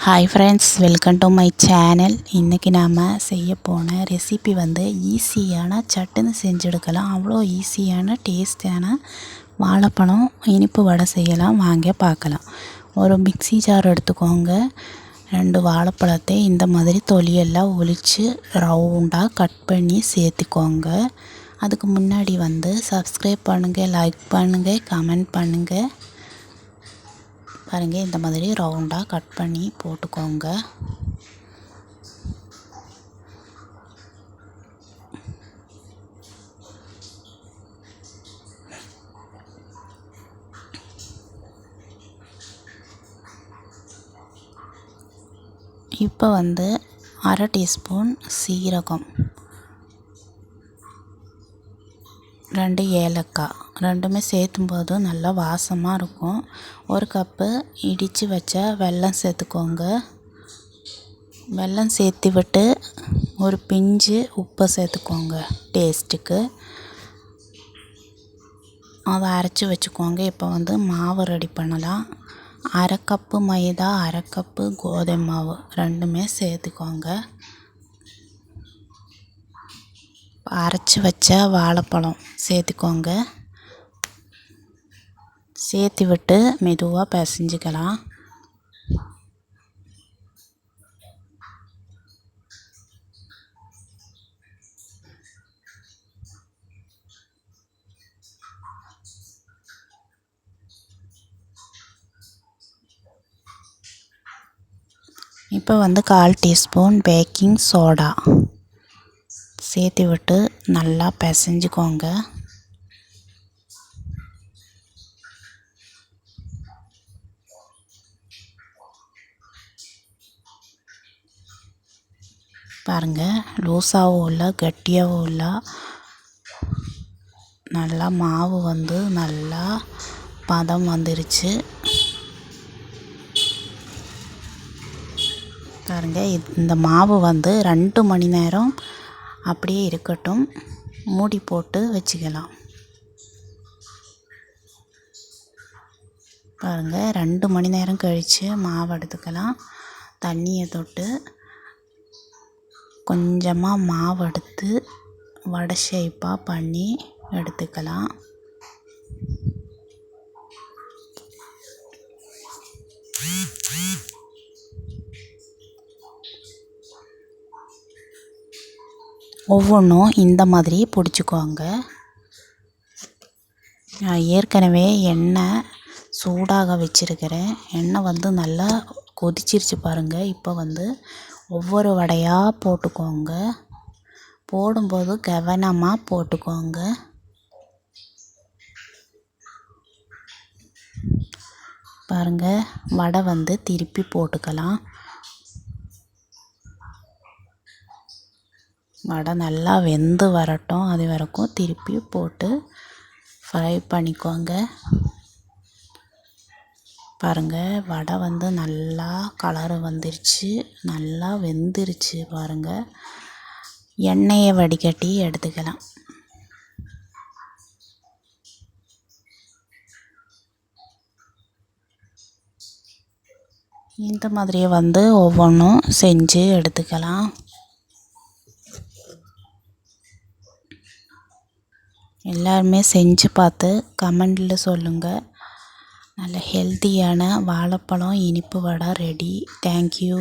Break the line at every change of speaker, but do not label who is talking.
Hi friends, welcome to my channel. இன்றைக்கி நாம் செய்ய போன ரெசிபி ஈஸியான சட்டுன்னு செஞ்செடுக்கலாம். அவ்வளோ ஈஸியான டேஸ்டான வாழைப்பழம் இனிப்பு வடை செய்யலாம். வாங்க பார்க்கலாம். ஒரு மிக்ஸி ஜார் எடுத்துக்கோங்க. 2 வாழைப்பழத்தை இந்த மாதிரி தொலியெல்லாம் ஒலித்து ரவுண்டாக கட் பண்ணி சேர்த்துக்கோங்க. அதுக்கு முன்னாடி சப்ஸ்கிரைப் பண்ணுங்கள், லைக் பண்ணுங்கள், கமெண்ட் பண்ணுங்கள். பாருங்கள், இந்த மாதிரி ரவுண்டாக கட் பண்ணி போட்டுக்கோங்க. இப்போ 1/2 டீஸ்பூன் சீரகம், 2 ஏலக்காய், ரெண்டுமே சேர்த்தும்போது நல்லா வாசமாக இருக்கும். 1 கப்பு இடித்து வச்ச வெல்லம் சேர்த்துக்கோங்க. வெல்லம் சேர்த்து விட்டு ஒரு பிஞ்சு உப்பு சேர்த்துக்கோங்க டேஸ்ட்டுக்கு. அதை அரைச்சி வச்சுக்கோங்க. இப்போ மாவு ரெடி பண்ணலாம். 1/2 கப்பு மைதா, 1/2 கப்பு கோதுமை மாவு ரெண்டுமே சேர்த்துக்கோங்க. அரைச்சி வச்ச வாழைப்பழம் சேர்த்துக்கோங்க. சேர்த்து விட்டு மெதுவாக பிசைஞ்சிக்கலாம். இப்போ 1/4 டீஸ்பூன் பேக்கிங் சோடா சேர்த்து விட்டு நல்லா பிசைஞ்சிக்கோங்க. பாருங்கள், லூஸாகவும் இல்லை, கட்டியாகவும் இல்லை. நல்லா மாவு நல்லா பதம் வந்துருச்சு. பாருங்கள், இந்த மாவு 2 மணி நேரம் அப்படியே இருக்கட்டும். மூடி போட்டு வச்சுக்கலாம். பாருங்கள், 2 மணி நேரம் கழித்து மாவு எடுத்துக்கலாம். தண்ணியை தொட்டு கொஞ்சமாக மாவு எடுத்து வடை ஷேப்பாக பண்ணி எடுத்துக்கலாம். ஒவ்வொன்றும் இந்த மாதிரி பிடிச்சிக்கோங்க. நான் ஏற்கனவே எண்ணெய் சூடாக வச்சுருக்கிறேன். எண்ணெய் நல்லா கொதிச்சிருச்சு பாருங்கள். இப்போ ஒவ்வொரு வடையாக போட்டுக்கோங்க. போடும்போது கவனமாக போட்டுக்கோங்க. பாருங்கள், வடை திருப்பி போட்டுக்கலாம். வடை நல்லா வெந்து வரட்டும். அது வரைக்கும் திருப்பி போட்டு ஃப்ரை பண்ணிக்கோங்க. பாருங்கள், வடை நல்லா கலரு வந்துருச்சு, நல்லா வெந்துருச்சு. பாருங்கள், எண்ணெயை வடிகட்டி எடுத்துக்கலாம். இந்த மாதிரியே ஒவ்வொன்றும் செஞ்சு எடுத்துக்கலாம். எல்லாருமே செஞ்சு பார்த்து கமெண்டில் சொல்லுங்கள். நல்ல ஹெல்த்தியான வாழைப்பழம் இனிப்பு வடை ரெடி. தேங்க்யூ.